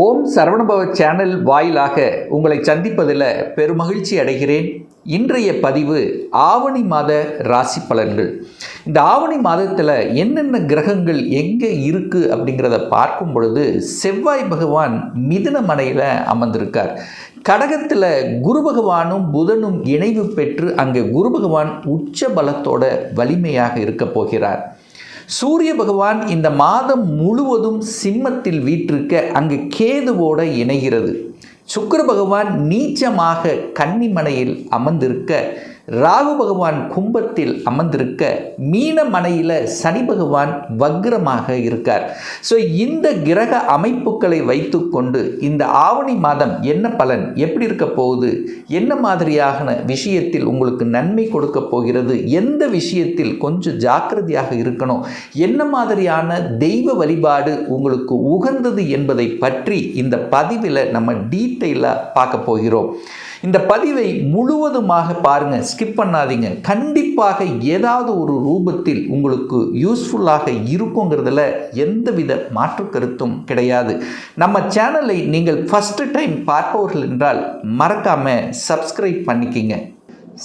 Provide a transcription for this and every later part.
ஓம் Saravanabhava channel வாயிலாக உங்களை சந்திப்பதில் பெருமகிழ்ச்சி அடைகிறேன். இன்றைய பதிவு ஆவணி மாத ராசி பலன்கள். இந்த ஆவணி மாதத்தில் என்னென்ன கிரகங்கள் எங்கே இருக்குது அப்படிங்கிறத பார்க்கும் பொழுது செவ்வாய் பகவான் மிதுன மனையில் அமர்ந்திருக்கார். கடகத்தில் குரு பகவானும் புதனும் இணைவு பெற்று அங்கே குரு பகவான் உச்ச பலத்தோட வலிமையாக இருக்க போகிறார். சூரிய பகவான் இந்த மாதம் முழுவதும் சிம்மத்தில் வீற்றிருக்க அங்கு கேதுவோடு இணைகிறது. சுக்கிர பகவான் நீச்சமாக கன்னிமனையில் அமர்ந்திருக்க, ராகு பகவான் கும்பத்தில் அமர்ந்திருக்க, மீன மனையில் சனி பகவான் வக்ரமாக இருக்கார். ஸோ இந்த கிரக அமைப்புகளை வைத்துக்கொண்டு இந்த ஆவணி மாதம் என்ன பலன், எப்படி இருக்க போகுது, என்ன மாதிரியான விஷயத்தில் உங்களுக்கு நன்மை கொடுக்க போகிறது, எந்த விஷயத்தில் கொஞ்சம் ஜாக்கிரதையாக இருக்கணும், என்ன மாதிரியான தெய்வ வழிபாடு உங்களுக்கு உகந்தது என்பதை பற்றி இந்த பதிவில் நம்ம டீட்டெயிலாக பார்க்க போகிறோம். இந்த பதிவை முழுவதுமாக பாருங்கள், ஸ்கிப் பண்ணாதீங்க. கண்டிப்பாக ஏதாவது ஒரு ரூபத்தில் உங்களுக்கு யூஸ்ஃபுல்லாக இருக்குங்கிறதுல எந்தவித மாற்று கருத்தும் கிடையாது. நம்ம சேனலை நீங்கள் ஃபஸ்ட்டு டைம் பார்ப்பவர்கள் என்றால் மறக்காமல் சப்ஸ்கிரைப் பண்ணிக்கிங்க.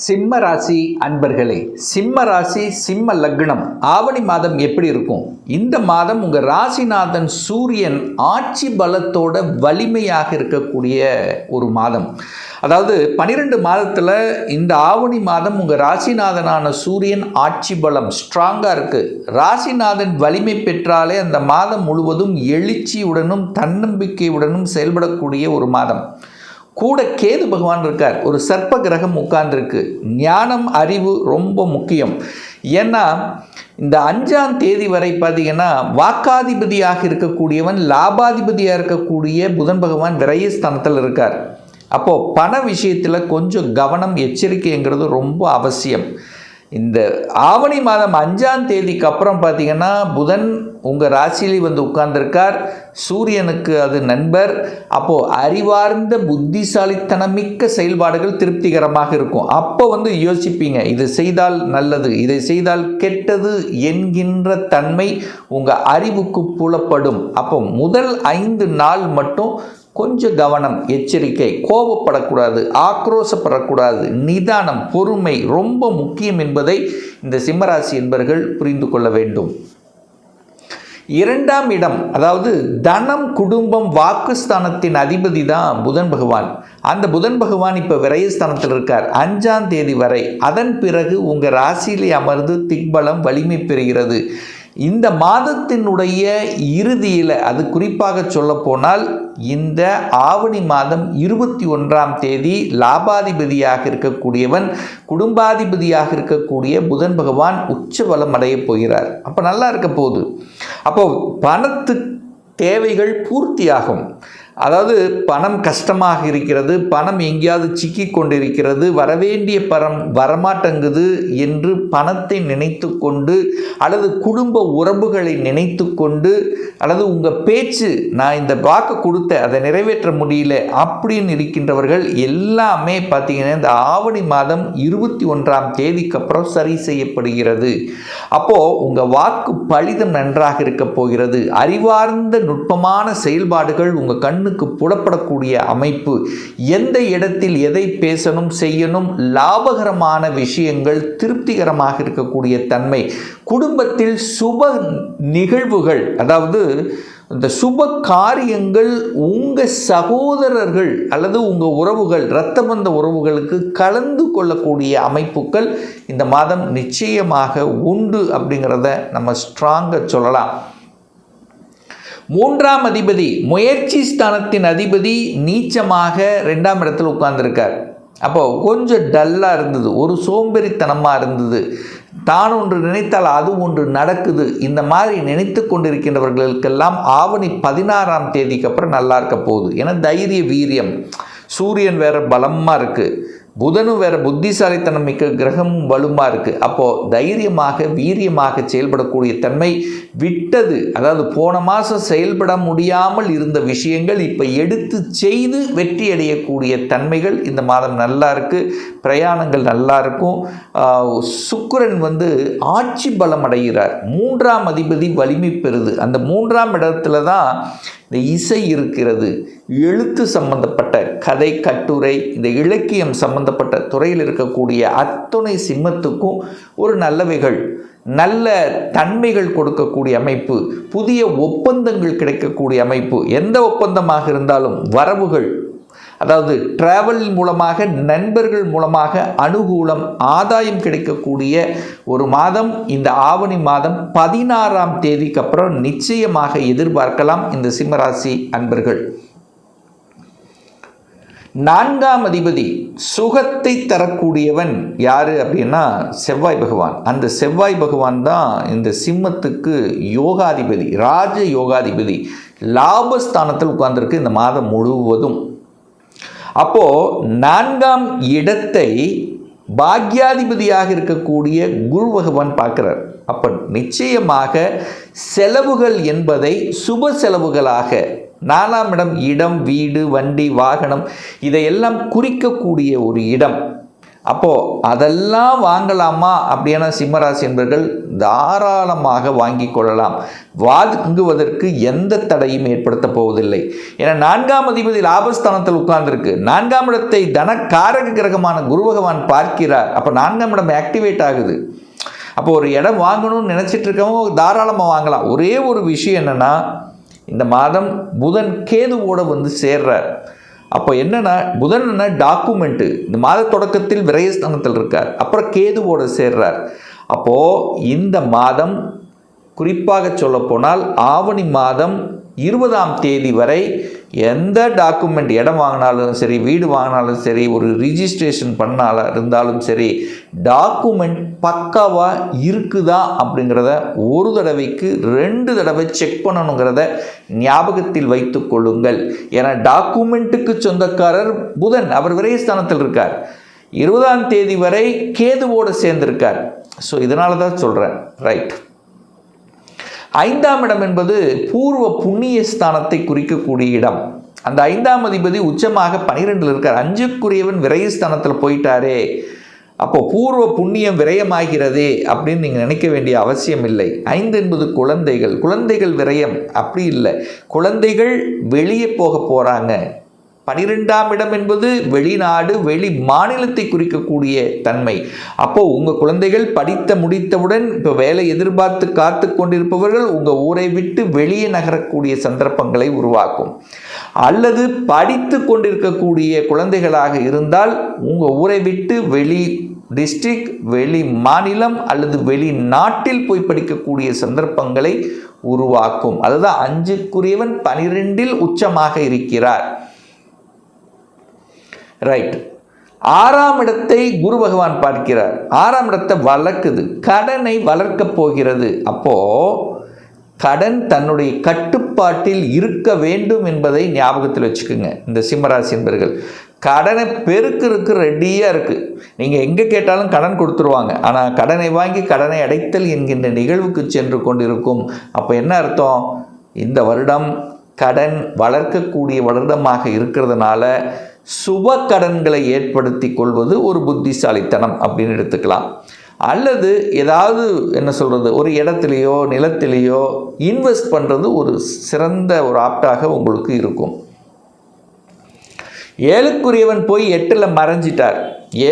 சிம்ம ராசி அன்பர்களே, சிம்ம ராசி சிம்ம லக்னம் ஆவணி மாதம் எப்படி இருக்கும்? இந்த மாதம் உங்கள் ராசிநாதன் சூரியன் ஆட்சி பலத்தோட வலிமையாக இருக்கக்கூடிய ஒரு மாதம். அதாவது 12 மாதத்தில் இந்த ஆவணி மாதம் உங்கள் ராசிநாதனான சூரியன் ஆட்சி பலம் ஸ்ட்ராங்காக இருக்குது. ராசிநாதன் வலிமை பெற்றாலே அந்த மாதம் முழுவதும் எழுச்சியுடனும் தன்னம்பிக்கையுடனும் செயல்படக்கூடிய ஒரு மாதம். கூட கேது பகவான் இருக்கார், ஒரு சர்ப்ப கிரகம் உட்கார்ந்துருக்கு. ஞானம் அறிவு ரொம்ப முக்கியம். ஏன்னா இந்த 5ஆம் தேதி வரை பார்த்தீங்கன்னா வாக்காதிபதியாக இருக்கக்கூடியவன் லாபாதிபதியாக இருக்கக்கூடிய புதன் பகவான் விரயஸ்தானத்தில் இருக்கார். அப்போது பண விஷயத்தில் கொஞ்சம் கவனம் எச்சரிக்கைங்கிறது ரொம்ப அவசியம். இந்த ஆவணி மாதம் 5ஆம் தேதிக்கு அப்புறம் பார்த்தீங்கன்னா புதன் உங்கள் ராசியிலே வந்து உட்கார்ந்துருக்கார். சூரியனுக்கு அது நண்பர். அப்போது அறிவார்ந்த புத்திசாலித்தனமிக்க செயல்பாடுகள் திருப்திகரமாக இருக்கும். அப்போ யோசிப்பீங்க, இது செய்தால் நல்லது, இதை செய்தால் கெட்டது என்கின்ற தன்மை உங்கள் அறிவுக்கு புலப்படும். அப்போ முதல் 5 நாள் மட்டும் கொஞ்சம் கவனம் எச்சரிக்கை, கோபப்படக்கூடாது, ஆக்ரோஷப்படக்கூடாது, நிதானம் பொறுமை ரொம்ப முக்கியம் என்பதை இந்த சிம்மராசி என்பர்கள் புரிந்து கொள்ள வேண்டும். 2ஆம் இடம், அதாவது தனம் குடும்பம் வாக்குஸ்தானத்தின் அதிபதி தான் புதன் பகவான். அந்த புதன் பகவான் இப்போ விரயஸ்தானத்தில் இருக்கார் 5ஆம் தேதி வரை. அதன் பிறகு உங்கள் ராசியிலே அமர்ந்து திக்பலம் வலிமை பெறுகிறது. இந்த மாதத்தினுடைய இறுதியில், அது குறிப்பாக சொல்ல போனால் இந்த ஆவணி மாதம் 21ஆம் தேதி லாபாதிபதியாக இருக்கக்கூடியவன் குடும்பாதிபதியாக இருக்கக்கூடிய புதன் பகவான் உச்சபலம் அடைய போகிறார். அப்போ நல்லா இருக்க போகுது. அப்போ பணத்து தேவைகள் பூர்த்தியாகும். அதாவது பணம் கஷ்டமாக இருக்கிறது, பணம் எங்கேயாவது சிக்கி கொண்டிருக்கிறது, வரவேண்டிய பணம் வரமாட்டங்குது என்று பணத்தை நினைத்து கொண்டு, அல்லது குடும்ப உறவுகளை நினைத்து கொண்டு, அல்லது உங்கள் பேச்சு நான் இந்த வாக்கு கொடுத்த அதை நிறைவேற்ற முடியல அப்படின்னு இருக்கின்றவர்கள் எல்லாமே பார்த்தீங்கன்னா இந்த ஆவணி மாதம் 21ஆம் தேதிக்கு அப்புறம் சரி செய்யப்படுகிறது. அப்போது உங்கள் வாக்கு பலிதம் நன்றாக இருக்க போகிறது. அறிவார்ந்த நுட்பமான செயல்பாடுகள் உங்கள் கண்ணுக்கு புலப்படக்கூடிய அமைப்பு. எந்த இடத்தில் எதை பேசணும் செய்யணும், லாபகரமான விஷயங்கள் திருப்திகரமாக இருக்கக்கூடிய தன்மை. குடும்பத்தில் சுப நிகழ்வுகள், அதாவது இந்த சுப காரியங்கள் உங்கள் சகோதரர்கள் அல்லது உங்கள் உறவுகள் இரத்தபந்த உறவுகளுக்கு கலந்து கொள்ளக்கூடிய அமைப்புகள் இந்த மாதம் நிச்சயமாக உண்டு அப்படிங்கிறத நம்ம ஸ்ட்ராங்காக சொல்லலாம். 3ஆம் அதிபதி முயற்சி ஸ்தானத்தின் அதிபதி நீச்சமாக 2ஆம் இடத்தில் உட்கார்ந்துருக்கார். அப்போது கொஞ்சம் டல்லாக இருந்தது, ஒரு சோம்பேறித்தனமாக இருந்தது, தான் ஒன்று நினைத்தால் அது ஒன்று நடக்குது, இந்த மாதிரி நினைத்து கொண்டிருக்கின்றவர்களுக்கெல்லாம் ஆவணி 16ஆம் தேதிக்கு அப்புறம் நல்லா இருக்க போகுது. ஏன்னா தைரிய வீரியம், சூரியன் வேறு பலமாக இருக்குது, புதனும் வேறு புத்திசாலித்தனம் மிக்க கிரகமும் வலுமாக இருக்குது. அப்போது தைரியமாக வீரியமாக செயல்படக்கூடிய தன்மை விட்டது. அதாவது போன மாதம் செயல்பட முடியாமல் இருந்த விஷயங்கள் இப்போ எடுத்து செய்து வெற்றி அடையக்கூடிய தன்மைகள் இந்த மாதம் நல்லா இருக்குது. பிரயாணங்கள் நல்லா இருக்கும். சுக்கிரன் ஆட்சி பலம் அடைகிறார். 3ஆம் அதிபதி வலிமை பெறுது. அந்த 3ஆம் இடத்துல தான் இந்த இசை இருக்கிறது, எழுத்து சம்பந்தப்பட்ட கதை கட்டுரை, இந்த இலக்கியம் சம்பந்தப்பட்ட துறையில் இருக்கக்கூடிய அத்துணை சிம்மத்துக்கும் ஒரு நல்லவைகள், நல்ல தன்மைகள் கொடுக்கக்கூடிய அமைப்பு, புதிய ஒப்பந்தங்கள் கிடைக்கக்கூடிய அமைப்பு. எந்த ஒப்பந்தமாக இருந்தாலும் வரவுகள், அதாவது டிராவல் மூலமாக, நண்பர்கள் மூலமாக அனுகூலம், ஆதாயம் கிடைக்கக்கூடிய ஒரு மாதம் இந்த ஆவணி மாதம். 16ஆம் தேதிக்கு அப்புறம் நிச்சயமாக எதிர்பார்க்கலாம் இந்த சிம்மராசி அன்பர்கள். 4ஆம் அதிபதி சுகத்தை தரக்கூடியவன் யாரு அப்படின்னா செவ்வாய் பகவான். அந்த செவ்வாய் பகவான் தான் இந்த சிம்மத்துக்கு யோகாதிபதி, ராஜ யோகாதிபதி. லாபஸ்தானத்தில் உட்கார்ந்திருக்கு இந்த மாதம் முழுவதும். அப்போ 4ஆம் இடத்தை பாக்யாதிபதியாக இருக்கக்கூடிய குரு பகவான் பார்க்கிறார். அப்போ நிச்சயமாக செலவுகள் என்பதை சுப செலவுகளாக, 4ஆம் இடம் இடம், வீடு, வண்டி, வாகனம் இதையெல்லாம் குறிக்கக்கூடிய ஒரு இடம். அப்போது அதெல்லாம் வாங்கலாமா அப்படின்னா சிம்மராசி என்பவர்கள் தாராளமாக வாங்கி கொள்ளலாம். வாங்குவதற்கு எந்த தடையும் ஏற்படுத்த போவதில்லை. ஏன்னா 4ஆம் அதிபதி லாபஸ்தானத்தில் உட்கார்ந்துருக்கு. 4ஆம் இடத்தை தனக்காரக கிரகமான குரு பகவான் பார்க்கிறார். அப்போ 4ஆம் இடம் ஆக்டிவேட் ஆகுது. அப்போ ஒரு இடம் வாங்கணும்னு நினச்சிட்டு இருக்கவங்க தாராளமாக வாங்கலாம். ஒரே ஒரு விஷயம் என்னென்னா, இந்த மாதம் புதன் கேதுவோடு வந்து சேர்றார். அப்போ என்னென்னா, புதன் என்ன டாக்குமெண்ட்டு, இந்த மாத தொடக்கத்தில் விரயஸ்தானத்தில் இருக்கார், அப்புறம் கேதுவோடு சேர்றார். அப்போது இந்த மாதம் குறிப்பாக சொல்லப்போனால் ஆவணி மாதம் 20ஆம் தேதி வரை எந்த டாக்குமெண்ட், இடம் வாங்கினாலும் சரி, வீடு வாங்கினாலும் சரி, ஒரு ரிஜிஸ்ட்ரேஷன் பண்ணாலும் இருந்தாலும் சரி, டாக்குமெண்ட் பக்காவாக இருக்குதா அப்படிங்கிறத ஒரு தடவைக்கு 2 தடவை செக் பண்ணணுங்கிறத ஞாபகத்தில் வைத்து கொள்ளுங்கள். ஏன்னா டாக்குமெண்ட்டுக்கு சொந்தக்காரர் புதன், அவர் விரயஸ்தானத்தில் இருக்கார். 20ஆம் தேதி வரை கேதுவோடு சேர்ந்திருக்கார். ஸோ இதனால தான் சொல்கிறேன். ரைட். 5ஆம் இடம் என்பது பூர்வ புண்ணிய ஸ்தானத்தை குறிக்கக்கூடிய இடம். அந்த 5ஆம் அதிபதி உச்சமாக 12 இருக்கார். 5க்குரியவன் விரயஸ்தானத்தில் போயிட்டாரே, அப்போது பூர்வ புண்ணியம் விரயமாகிறதே அப்படின்னு நீங்கள் நினைக்க வேண்டிய அவசியம் இல்லை. 5 என்பது குழந்தைகள், குழந்தைகள் விரயம் அப்படி இல்லை. குழந்தைகள் வெளியே போக போகிறாங்க. 12ஆம் இடம் என்பது வெளிநாடு, வெளி மாநிலத்தை குறிக்கக்கூடிய தன்மை. அப்போது உங்கள் குழந்தைகள் படித்து முடித்தவுடன் இப்போ வேலை எதிர்பார்த்து காத்து கொண்டிருப்பவர்கள் உங்கள் ஊரை விட்டு வெளியே நகரக்கூடிய சந்தர்ப்பங்களை உருவாக்கும். அல்லது படித்து கொண்டிருக்கக்கூடிய குழந்தைகளாக இருந்தால் உங்கள் ஊரை விட்டு வெளி டிஸ்ட்ரிக்ட், வெளி மாநிலம் அல்லது வெளிநாட்டில் போய் படிக்கக்கூடிய சந்தர்ப்பங்களை உருவாக்கும். அதுதான் 5க்குரியவன் 12இல் உச்சமாக இருக்கிறார். ரைட். 6ஆம் இடத்தை குரு பகவான் பார்க்கிறார். 6ஆம் இடத்தை வளர்க்குது, கடனை வளர்க்கப் போகிறது. அப்போது கடன் தன்னுடைய கட்டுப்பாட்டில் இருக்க வேண்டும் என்பதை ஞாபகத்தில் வச்சுக்கோங்க. இந்த சிம்மராசி என்பர்கள் கடனை பெருக்கிறதுக்கு ரெடியாக இருக்குது. நீங்கள் எங்கே கேட்டாலும் கடன் கொடுத்துருவாங்க. ஆனால் கடனை வாங்கி கடனை அடைத்தல் என்கின்ற நிகழ்வுக்கு சென்று கொண்டிருக்கும். அப்போ என்ன அர்த்தம்? இந்த வருடம் கடன் வளர்க்கக்கூடிய வருடமாக இருக்கிறதுனால சுப கடன்களை ஏற்படுத்தி கொள்வது ஒரு புத்திசாலித்தனம் அப்படின்னு எடுத்துக்கலாம். அல்லது ஏதாவது என்ன சொல்கிறது, ஒரு இடத்துலையோ நிலத்திலேயோ இன்வெஸ்ட் பண்ணுறது ஒரு சிறந்த ஒரு ஆப்டாக உங்களுக்கு இருக்கும். 7க்குரியவன் போய் 8ல் மறைஞ்சிட்டார்.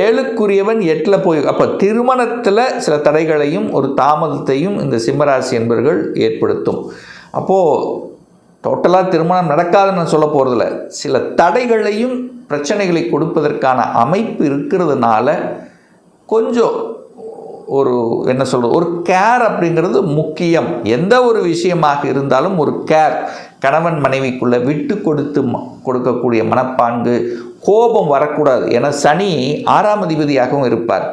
7க்குரியவன் 8ல் போய், அப்போ திருமணத்தில் சில தடைகளையும் ஒரு தாமதத்தையும் இந்த சிம்மராசி என்பவர்கள் ஏற்படுத்தும். அப்போது டோட்டலாக திருமணம் நடக்காதுன்னு நான் சொல்ல போகிறதில்ல, சில தடைகளையும் பிரச்சனைகளை கொடுப்பதற்கான அமைப்பு இருக்கிறதுனால கொஞ்சம் ஒரு என்ன சொல்கிறது, ஒரு கேர் அப்படிங்கிறது முக்கியம். எந்த ஒரு விஷயமாக இருந்தாலும் ஒரு கேர், கணவன் மனைவிக்குள்ளே விட்டு கொடுக்கக்கூடிய மனப்பான்கு, கோபம் வரக்கூடாது. ஏன்னா சனி 6ஆம் அதிபதியாகவும் இருப்பார்,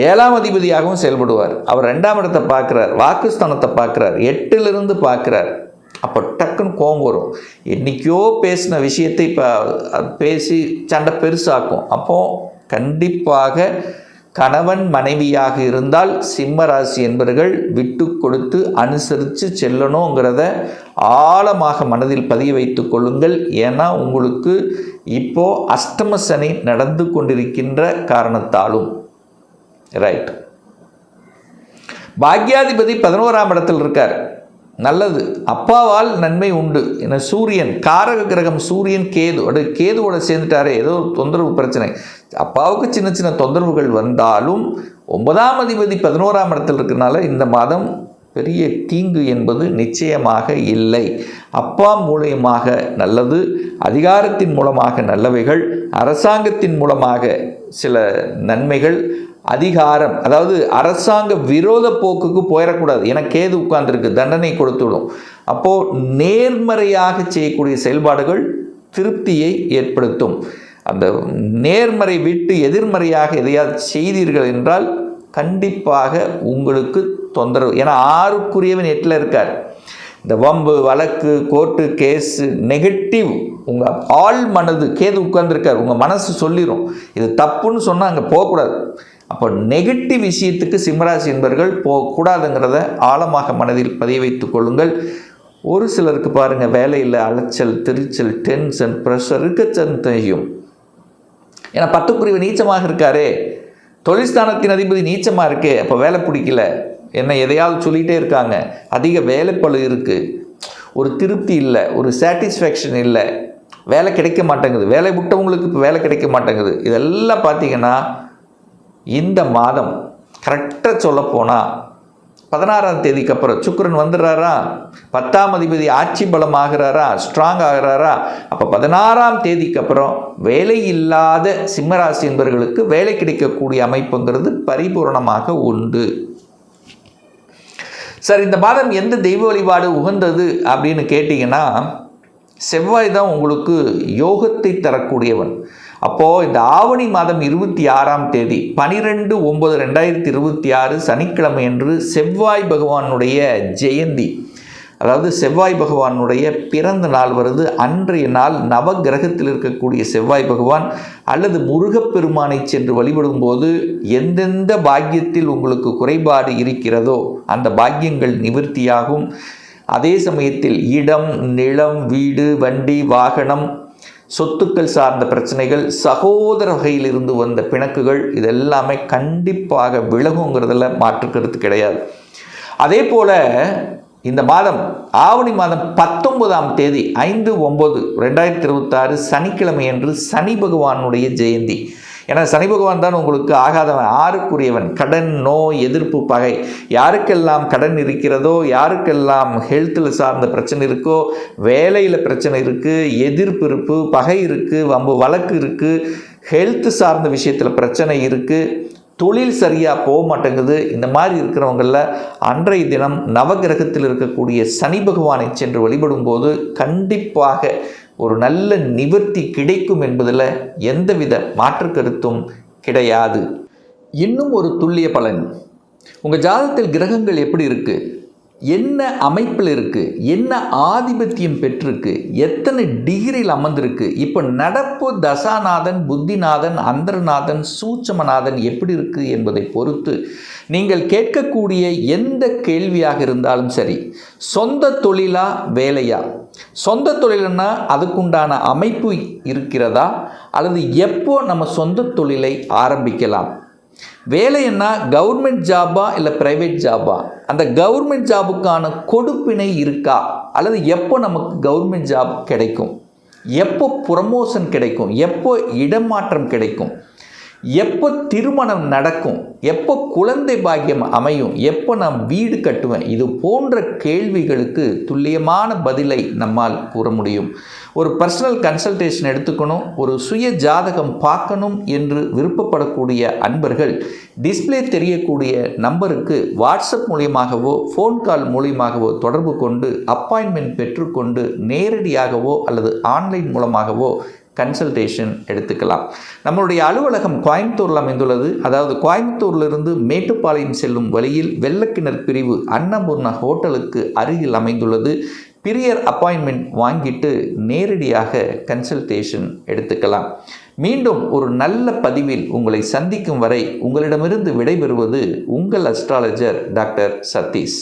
7ஆம் அதிபதியாகவும் செயல்படுவார். அவர் 2ஆம் இடத்தை பார்க்குறார், வாக்குஸ்தானத்தை பார்க்குறார், 8லிருந்து பார்க்குறார். அப்போ டக்குன்னு கோபம் வரும். என்றைக்கோ பேசின விஷயத்தை இப்போ பேசி சண்டை பெருசாக்கும். அப்போது கண்டிப்பாக கணவன் மனைவியாக இருந்தால் சிம்மராசி என்பவர்கள் விட்டு கொடுத்து அனுசரித்து செல்லணுங்கிறத ஆழமாக மனதில் பதிய வைத்து கொள்ளுங்கள். ஏன்னா உங்களுக்கு இப்போது அஷ்டம சனி நடந்து கொண்டிருக்கின்ற காரணத்தாலும். ரைட். பாக்யாதிபதி 11ஆம் இடத்தில் இருக்கார். நல்லது, அப்பாவால் நன்மை உண்டு. ஏன்னா சூரியன் காரக கிரகம், சூரியன் கேது, கேதுவோட சேர்ந்துட்டாரே, ஏதோ தொந்தரவு பிரச்சனை, அப்பாவுக்கு சின்ன சின்ன தொந்தரவுகள் வந்தாலும் 9ஆம் அதிபதி 11ஆம் இடத்தில் இருக்கிறனால இந்த மாதம் பெரிய தீங்கு என்பது நிச்சயமாக இல்லை. அப்பா மூலயமாக நல்லது, அதிகாரத்தின் மூலமாக நல்லவைகள், அரசாங்கத்தின் மூலமாக சில நன்மைகள், அதிகாரம், அதாவது அரசாங்க விரோத போக்குக்கு போயிடக்கூடாது. ஏன்னா கேது உட்கார்ந்துருக்கு, தண்டனை கொடுத்துவிடும். அப்போது நேர்மறையாக செய்யக்கூடிய செயல்பாடுகள் திருப்தியை ஏற்படுத்தும். அந்த நேர்மறை விட்டு எதிர்மறையாக எதையாவது செய்தீர்கள் என்றால் கண்டிப்பாக உங்களுக்கு தொந்தரவு. ஏன்னா 6க்குரியவன் 8ல் இருக்கார். இந்த வம்பு, வழக்கு, கோர்ட்டு, கேஸு, நெகட்டிவ், உங்கள் ஆள் மனது கேது உட்கார்ந்துருக்கார். உங்கள் மனசு சொல்லிடும் இது தப்புன்னு சொன்னால் அங்கே போகக்கூடாது. அப்போ நெகட்டிவ் விஷயத்துக்கு சிம்மராசி என்பவர்கள் போகக்கூடாதுங்கிறத ஆழமாக மனதில் பதிய வைத்துக் கொள்ளுங்கள். ஒரு சிலருக்கு பாருங்கள், வேலையில் அலைச்சல், திருச்சல், டென்ஷன், ப்ரெஷர் இருக்கத்தான் செய்யும். ஏன்னா 10க்குரியவன் நீச்சமாக இருக்காரே, தொழில்ஸ்தானத்தின் அதிபதி நீச்சமாக இருக்கே, அப்போ வேலை பிடிக்கல, என்ன எதையாவது சொல்லிகிட்டே இருக்காங்க, அதிக வேலைப்பளு இருக்குது, ஒரு திருப்தி இல்லை, ஒரு சாட்டிஸ்ஃபேக்ஷன் இல்லை, வேலை கிடைக்க மாட்டேங்குது, வேலை விட்டவங்களுக்கு இப்போ வேலை கிடைக்க மாட்டேங்குது. இதெல்லாம் பார்த்திங்கன்னா இந்த மாதம் கரெக்டாக சொல்லப்போனால் 16ஆம் தேதிக்கு அப்புறம் சுக்கிரன் வந்துடுறாரா, 10ஆம் அதிபதி ஆட்சி பலம் ஆகிறாரா, ஸ்ட்ராங் ஆகிறாரா. அப்போ 16ஆம் தேதிக்கு அப்புறம் வேலை இல்லாத சிம்மராசி என்பவர்களுக்கு வேலை கிடைக்கக்கூடிய அமைப்புங்கிறது பரிபூரணமாக உண்டு. சார், இந்த மாதம் எந்த தெய்வ வழிபாடு உகந்தது அப்படின்னு கேட்டிங்கன்னா, செவ்வாய் தான் உங்களுக்கு யோகத்தை தரக்கூடியவன். அப்போது இந்த ஆவணி மாதம் 26ஆம் தேதி 12/9/2026 சனிக்கிழமை அன்று செவ்வாய் பகவானுடைய ஜெயந்தி, அதாவது செவ்வாய் பகவானுடைய பிறந்த நாள் வருது. அன்றைய நாள் நவகிரகத்தில் இருக்கக்கூடிய செவ்வாய் பகவான் அல்லது முருகப்பெருமானை சென்று வழிபடும் போது எந்தெந்த பாக்கியத்தில் உங்களுக்கு குறைபாடு இருக்கிறதோ அந்த பாக்கியங்கள் நிவர்த்தியாகும். அதே சமயத்தில் இடம், நிலம், வீடு, வண்டி, வாகனம், சொத்துக்கள் சார்ந்த பிரச்சனைகள், சகோதர வகையில் இருந்து வந்த பிணக்குகள், இதெல்லாமே கண்டிப்பாக விலகுங்கிறதுல மாற்று கருத்து கிடையாது. அதே போல் இந்த மாதம் ஆவணி மாதம் 19ஆம் தேதி 5/9/2026 சனிக்கிழமை அன்று சனி பகவானுடைய ஜெயந்தி. ஏன்னா சனி பகவான் தான் உங்களுக்கு ஆகாதவன், 6க்குரியவன். கடன், நோய், எதிர்ப்பு, பகை, யாருக்கெல்லாம் கடன் இருக்கிறதோ, யாருக்கெல்லாம் ஹெல்த்தில் சார்ந்த பிரச்சனை இருக்கோ, வேலையில் பிரச்சனை இருக்குது, எதிர்ப்பு இருக்குது, பகை இருக்குது, வம்பு வழக்கு இருக்குது, ஹெல்த்து சார்ந்த விஷயத்தில் பிரச்சனை இருக்குது, தொழில் சரியாக போக மாட்டேங்குது, இந்த மாதிரி இருக்கிறவங்களில் அன்றைய தினம் நவகிரகத்தில் இருக்கக்கூடிய சனி பகவானை சென்று வழிபடும் போது கண்டிப்பாக ஒரு நல்ல நிவர்த்தி கிடைக்கும் என்பதில் எந்தவித மாற்று கருத்தும் கிடையாது. இன்னும் ஒரு துல்லிய பலன், உங்கள் ஜாதகத்தில் கிரகங்கள் எப்படி இருக்குது, என்ன அமைப்பில் இருக்குது, என்ன ஆதிபத்தியம் பெற்றிருக்கு, எத்தனை டிகிரியில் அமர்ந்திருக்கு, இப்போ நடப்பு தசாநாதன், புத்திநாதன், அந்தரநாதன், சூட்சமநாதன் எப்படி இருக்குது என்பதை பொறுத்து நீங்கள் கேட்கக்கூடிய எந்த கேள்வியாக இருந்தாலும் சரி, சொந்த தொழிலா வேலையா, சொந்த தொழில்னா அதுக்குண்டான அமைப்பு இருக்கிறதா, அல்லது எப்போ நம்ம சொந்த தொழிலை ஆரம்பிக்கலாம், வேலைன்னா கவர்மெண்ட் ஜாபா இல்லை ப்ரைவேட் ஜாபா, அந்த கவர்மெண்ட் ஜாபுக்கான கொடுப்பினை இருக்கா, அல்லது எப்போ நமக்கு கவர்மெண்ட் ஜாப் கிடைக்கும், எப்போ ப்ரமோஷன் கிடைக்கும், எப்போ இடமாற்றம் கிடைக்கும், எப்போ திருமணம் நடக்கும், எப்போ குழந்தை பாக்கியம் அமையும், எப்போ நான் வீடு கட்டுவேன், இது போன்ற கேள்விகளுக்கு துல்லியமான பதிலை நம்மால் கூற முடியும். ஒரு பர்சனல் கன்சல்டேஷன் எடுத்துக்கணும், ஒரு சுய ஜாதகம் பார்க்கணும் என்று விருப்பப்படக்கூடிய அன்பர்கள் டிஸ்பிளே தெரியக்கூடிய நம்பருக்கு வாட்ஸ்அப் மூலியமாகவோ ஃபோன் கால் மூலியமாகவோ தொடர்பு கொண்டு அப்பாயின்மெண்ட் பெற்றுக்கொண்டு நேரடியாகவோ அல்லது ஆன்லைன் மூலமாகவோ கன்சல்டேஷன் எடுத்துக்கலாம். நம்மளுடைய அலுவலகம் கோயம்புத்தூரில் அமைந்துள்ளது. அதாவது கோயம்புத்தூரிலிருந்து மேட்டுப்பாளையம் செல்லும் வழியில் வெள்ளக்கிணர் பிரிவு அன்னபூர்ணா ஹோட்டலுக்கு அருகில் அமைந்துள்ளது. பிரியர் அப்பாயின்மெண்ட் வாங்கிட்டு நேரடியாக கன்சல்டேஷன் எடுத்துக்கலாம். மீண்டும் ஒரு நல்ல பதிவில் உங்களை சந்திக்கும் வரை உங்களிடமிருந்து விடைபெறுவது உங்கள் அஸ்ட்ராலஜர் டாக்டர் சதீஷ்.